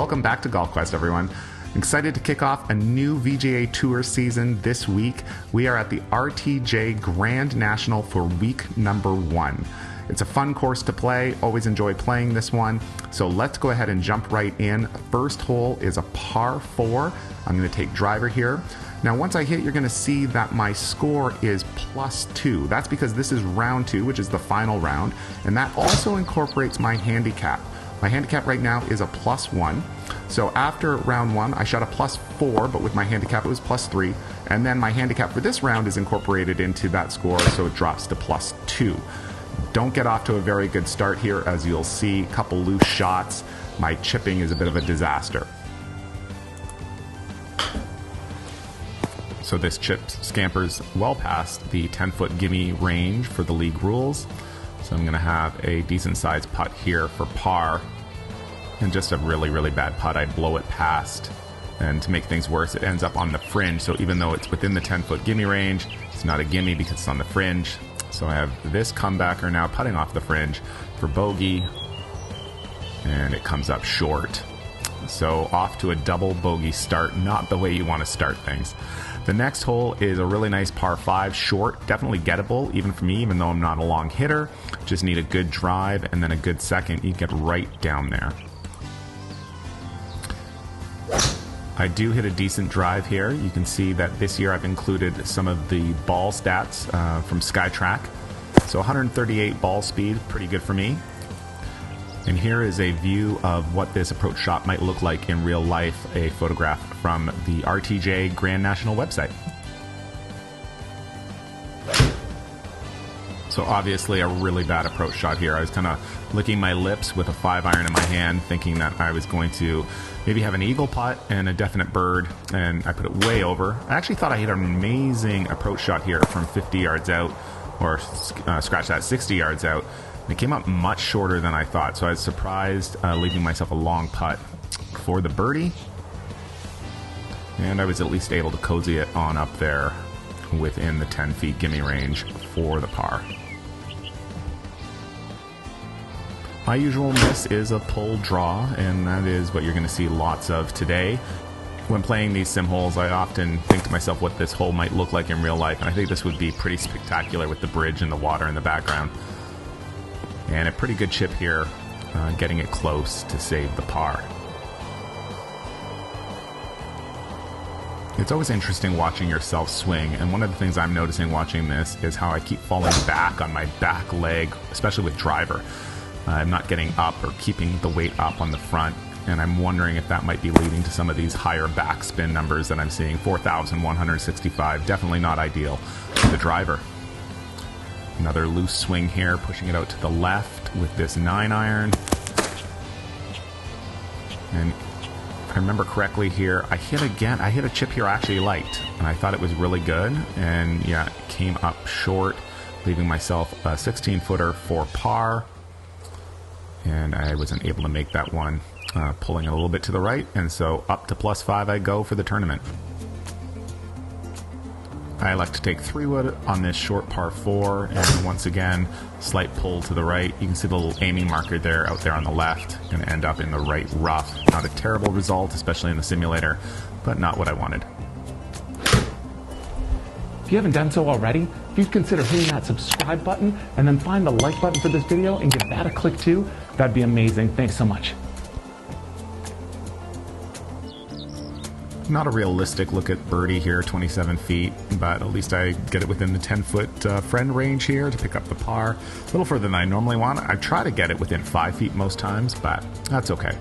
welcome back to Golf Quest, everyone. I'm excited to kick off a new VGA Tour season this week. We are at the RTJ Grand National for week number 1. It's a fun course to play. Always enjoy playing this one. So let's go ahead and jump right in. First hole is a par 4. I'm going to take driver here. Now, once I hit, you're going to see that my score is +2. That's because this is round 2, which is the final round, and that also incorporates my handicap. My handicap right now is a +1. So after round 1, I shot a +4, but with my handicap it was +3. And then my handicap for this round is incorporated into that score, so it drops to +2. Don't get off to a very good start here, as you'll see. A couple loose shots. My chipping is a bit of a disaster. So this chip scampers well past the 10-foot gimme range for the league rules. So I'm going to have a decent-sized putt here for par. And just a really, really bad putt. I blow it past. And to make things worse, it ends up on the fringe. So even though it's within the 10-foot gimme range, it's not a gimme because it's on the fringe. So I have this comebacker now putting off the fringe for bogey. And it comes up short. So off to a double bogey start. Not the way you want to start things. The next hole is a really nice par 5, short, definitely gettable, even for me, even though I'm not a long hitter. Just need a good drive and then a good second. You get right down there. I do hit a decent drive here. You can see that this year I've included some of the ball stats from Skytrak. So 138 ball speed, pretty good for me. And here is a view of what this approach shot might look like in real life, a photograph from the RTJ Grand National website. So obviously a really bad approach shot here. I was kind of licking my lips with a 5-iron in my hand, thinking that I was going to maybe have an eagle putt and a definite bird, and I put it way over. I actually thought I hit an amazing approach shot here from 50 yards out, or scratch that, 60 yards out. It came up much shorter than I thought, so I was surprised, leaving myself a long putt for the birdie. And I was at least able to cozy it on up there within the 10 feet gimme range for the par. My usual miss is a pull draw, and that is what you're going to see lots of today. When playing these sim holes, I often think to myself what this hole might look like in real life, and I think this would be pretty spectacular with the bridge and the water in the background. And a pretty good chip here, getting it close to save the par. It's always interesting watching yourself swing, and one of the things I'm noticing watching this is how I keep falling back on my back leg, especially with driver. I'm not getting up or keeping the weight up on the front, and I'm wondering if that might be leading to some of these higher backspin numbers that I'm seeing. 4,165, definitely not ideal for the driver. Another loose swing here, pushing it out to the left with this 9-iron. And if I remember correctly here, I hit a chip here I actually liked, and I thought it was really good. And yeah, it came up short, leaving myself a 16-footer for par. And I wasn't able to make that one, pulling a little bit to the right. And so up to +5 I go for the tournament. I like to take 3-wood on this short par 4, and once again, slight pull to the right. You can see the little aiming marker there, out there on the left. Going to end up in the right rough. Not a terrible result, especially in the simulator, but not what I wanted. If you haven't done so already, please consider hitting that subscribe button, and then find the like button for this video and give that a click too. That'd be amazing. Thanks so much. Not a realistic look at birdie here, 27 feet, but at least I get it within the 10-foot friend range here to pick up the par. A little further than I normally want. I try to get it within 5 feet most times, but that's okay.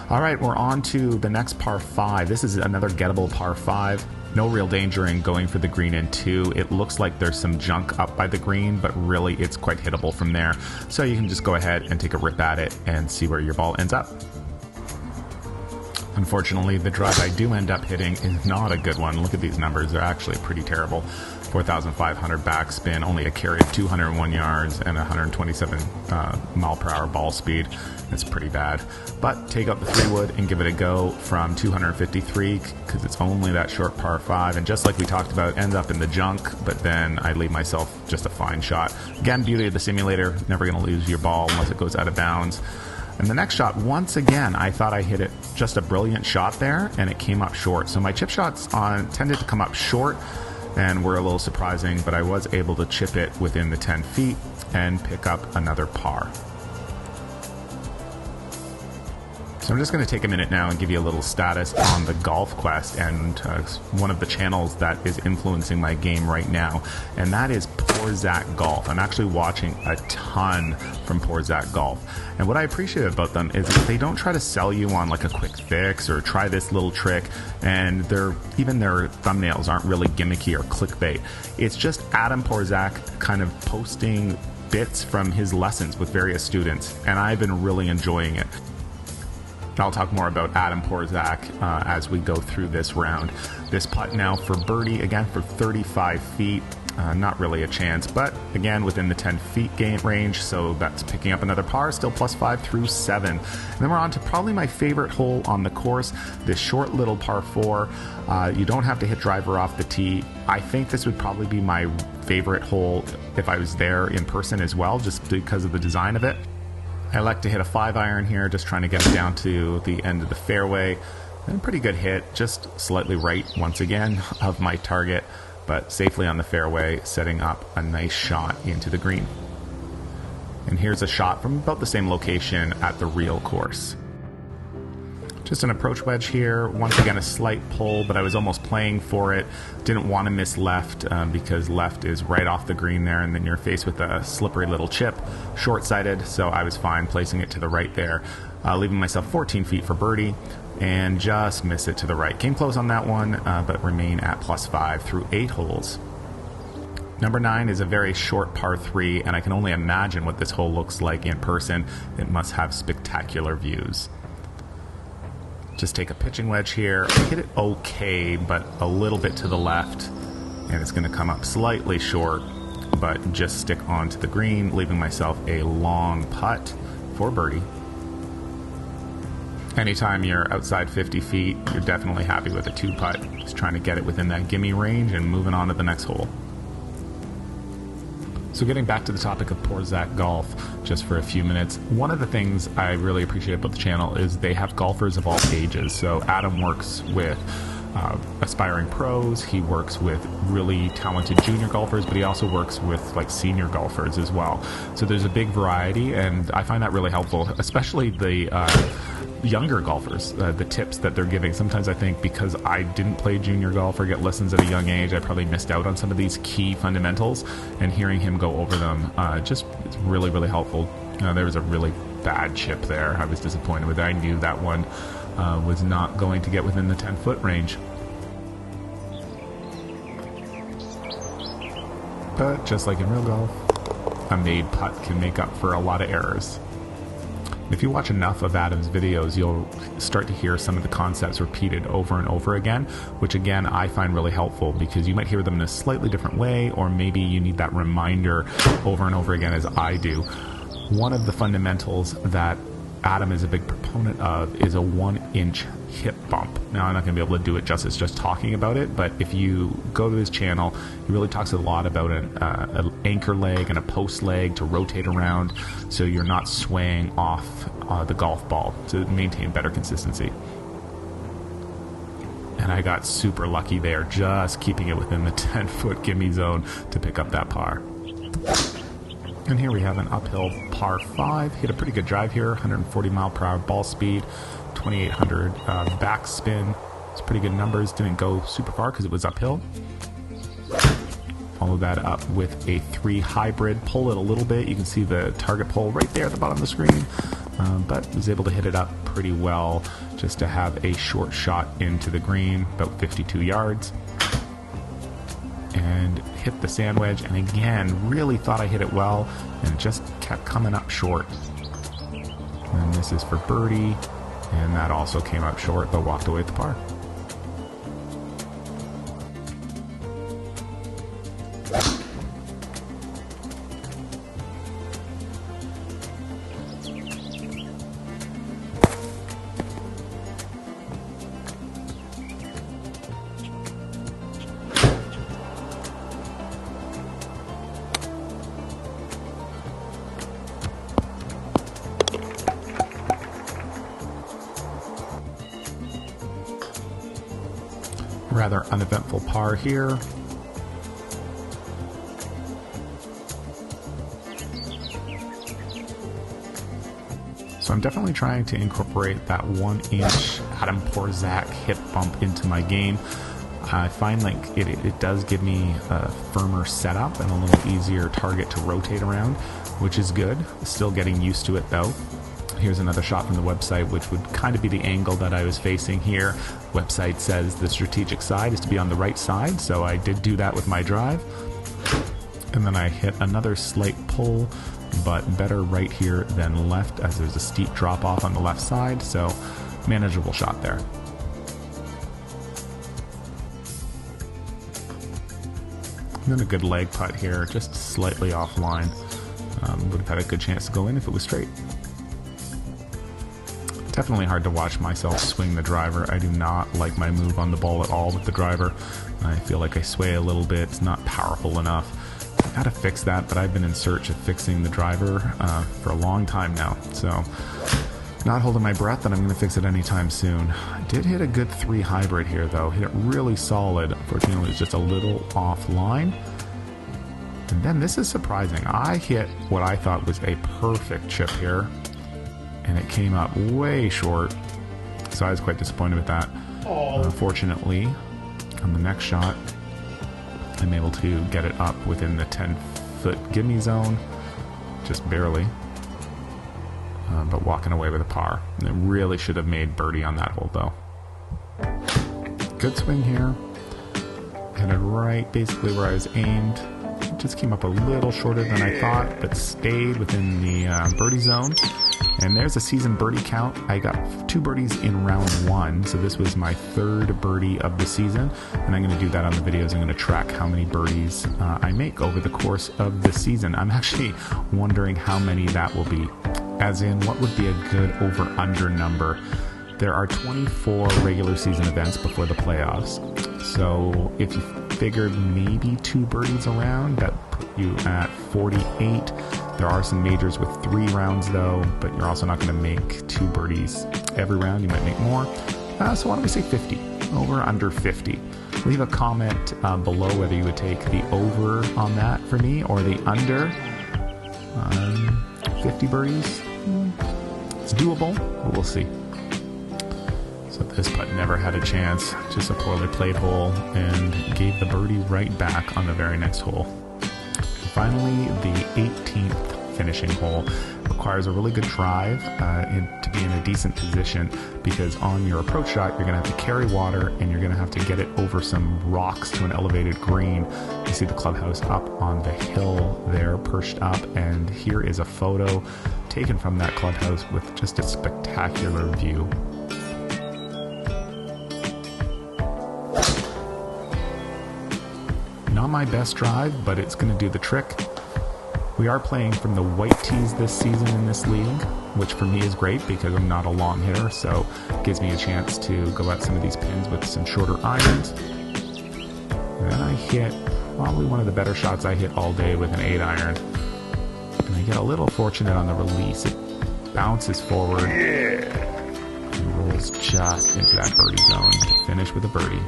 All right, we're on to the next par 5. This is another gettable par 5. No real danger in going for the green in 2. It looks like there's some junk up by the green, but really it's quite hittable from there. So you can just go ahead and take a rip at it and see where your ball ends up. Unfortunately, the drive I do end up hitting is not a good one. Look at these numbers. They're actually pretty terrible. 4,500 backspin, only a carry of 201 yards, and 127 mile per hour ball speed. It's pretty bad. But take out the 3-wood and give it a go from 253, because it's only that short par 5. And just like we talked about, ends up in the junk, but then I leave myself just a fine shot. Again, beauty of the simulator, never going to lose your ball unless it goes out of bounds. And the next shot, once again, I thought I hit it just a brilliant shot there, and it came up short. So my chip shots tended to come up short and were a little surprising, but I was able to chip it within the 10 feet and pick up another par. So I'm just going to take a minute now and give you a little status on the Golf Quest and one of the channels that is influencing my game right now, and that is Poor Zach Golf. I'm actually watching a ton from Poor Zach Golf, and what I appreciate about them is that they don't try to sell you on like a quick fix or try this little trick, and even their thumbnails aren't really gimmicky or clickbait. It's just Adam Porzak kind of posting bits from his lessons with various students, and I've been really enjoying it. I'll talk more about Adam Porzak as we go through this round. This putt now for birdie, again for 35 feet. Not really a chance, but again within the 10 feet game range, so that's picking up another par, still +5 through 7. And then we're on to probably my favorite hole on the course, this short little par 4. You don't have to hit driver off the tee. I think this would probably be my favorite hole if I was there in person as well, just because of the design of it. I like to hit a 5-iron here, just trying to get it down to the end of the fairway. And pretty good hit, just slightly right once again of my target, but safely on the fairway, setting up a nice shot into the green. And here's a shot from about the same location at the real course. Just an approach wedge here, once again a slight pull, but I was almost playing for it. Didn't want to miss left because left is right off the green there, and then you're faced with a slippery little chip, short-sighted, so I was fine placing it to the right there, leaving myself 14 feet for birdie, and just miss it to the right. Came close on that one, but remain at +5 through 8 holes. Number 9 is a very short par 3, and I can only imagine what this hole looks like in person. It must have spectacular views. Just take a pitching wedge here. I hit it okay, but a little bit to the left, and it's going to come up slightly short, but just stick onto the green, leaving myself a long putt for birdie. Anytime you're outside 50 feet, you're definitely happy with a 2-putt. Just trying to get it within that gimme range and moving on to the next hole. So getting back to the topic of Poor Zach Golf, just for a few minutes, one of the things I really appreciate about the channel is they have golfers of all ages. So Adam works with aspiring pros, he works with really talented junior golfers, but he also works with like senior golfers as well. So there's a big variety, and I find that really helpful, especially the younger golfers, the tips that they're giving. Sometimes I think because I didn't play junior golf or get lessons at a young age, I probably missed out on some of these key fundamentals, and hearing him go over them just is really, really helpful. There was a really bad chip there. I was disappointed with it. I knew that one was not going to get within the 10-foot range. But just like in real golf, a made putt can make up for a lot of errors. If you watch enough of Adam's videos, you'll start to hear some of the concepts repeated over and over again, which again I find really helpful because you might hear them in a slightly different way, or maybe you need that reminder over and over again as I do. One of the fundamentals that Adam is a big proponent of is a 1-inch hip bump. Now I'm not going to be able to do it justice just talking about it, but if you go to his channel, he really talks a lot about an anchor leg and a post leg to rotate around so you're not swaying off the golf ball to maintain better consistency. And I got super lucky there, just keeping it within the 10-foot gimme zone to pick up that par. And here we have an uphill par 5. Hit a pretty good drive here, 140 mile per hour ball speed, 2,800 backspin. It's pretty good numbers. Didn't go super far because it was uphill. Follow that up with a 3 hybrid. Pull it a little bit. You can see the target pole right there at the bottom of the screen. But was able to hit it up pretty well just to have a short shot into the green, about 52 yards. And hit the sand wedge, and again, really thought I hit it well, and it just kept coming up short. And this is for birdie, and that also came up short, but walked away with the par. rather uneventful par here. So I'm definitely trying to incorporate that 1-inch Adam Porzak hip bump into my game. I find like it does give me a firmer setup and a little easier target to rotate around, which is good. Still getting used to it though. Here's another shot from the website, which would kind of be the angle that I was facing here. The website says the strategic side is to be on the right side, so I did do that with my drive. And then I hit another slight pull, but better right here than left, as there's a steep drop off on the left side, so manageable shot there. And then a good leg putt here, just slightly offline. Would have had a good chance to go in if it was straight. Definitely hard to watch myself swing the driver. I do not like my move on the ball at all with the driver. I feel like I sway a little bit. It's not powerful enough. I gotta fix that, but I've been in search of fixing the driver for a long time now. So, not holding my breath that I'm gonna fix it anytime soon. I did hit a good 3 hybrid here though. Hit it really solid. Unfortunately, it was just a little offline. And then this is surprising. I hit what I thought was a perfect chip here, and it came up way short. So I was quite disappointed with that. Fortunately, on the next shot, I'm able to get it up within the 10-foot gimme zone, just barely, but walking away with a par. And it really should have made birdie on that hole though. Good swing here. Headed right basically where I was aimed. It just came up a little shorter than I thought, but stayed within the birdie zone. And there's a season birdie count. I got 2 birdies in round 1, so this was my 3rd birdie of the season, and I'm going to do that on the videos. I'm going to track how many birdies I make over the course of the season. I'm actually wondering how many that will be, as in what would be a good over-under number. There are 24 regular season events before the playoffs, so if you figured maybe 2 birdies around, that put you at 48. There are some majors with 3 rounds though, but you're also not going to make 2 birdies every round. You might make more. So why don't we say 50? Over, under 50. Leave a comment below whether you would take the over on that for me or the under. 50 birdies. It's doable, but we'll see. So this putt never had a chance. Just a poorly played hole, and gave the birdie right back on the very next hole. Finally, the 18th finishing hole requires a really good drive to be in a decent position, because on your approach shot, you're going to have to carry water and you're going to have to get it over some rocks to an elevated green. You see the clubhouse up on the hill there, perched up, and here is a photo taken from that clubhouse with just a spectacular view. Not my best drive, but it's going to do the trick. We are playing from the white tees this season in this league, which for me is great because I'm not a long hitter, so it gives me a chance to go at some of these pins with some shorter irons. And then I hit probably one of the better shots I hit all day with an 8-iron. And I get a little fortunate on the release. It bounces forward and rolls just into that birdie zone to finish with a birdie.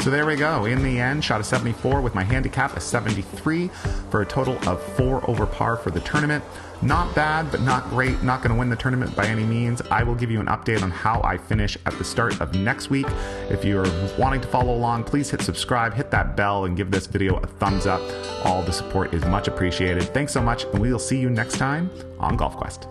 So there we go. In the end, shot a 74 with my handicap a 73 for a total of 4 over par for the tournament. Not bad, but not great. Not going to win the tournament by any means. I will give you an update on how I finish at the start of next week. If you're wanting to follow along, please hit subscribe, hit that bell, and give this video a thumbs up. All the support is much appreciated. Thanks so much, and we will see you next time on Golf Quest.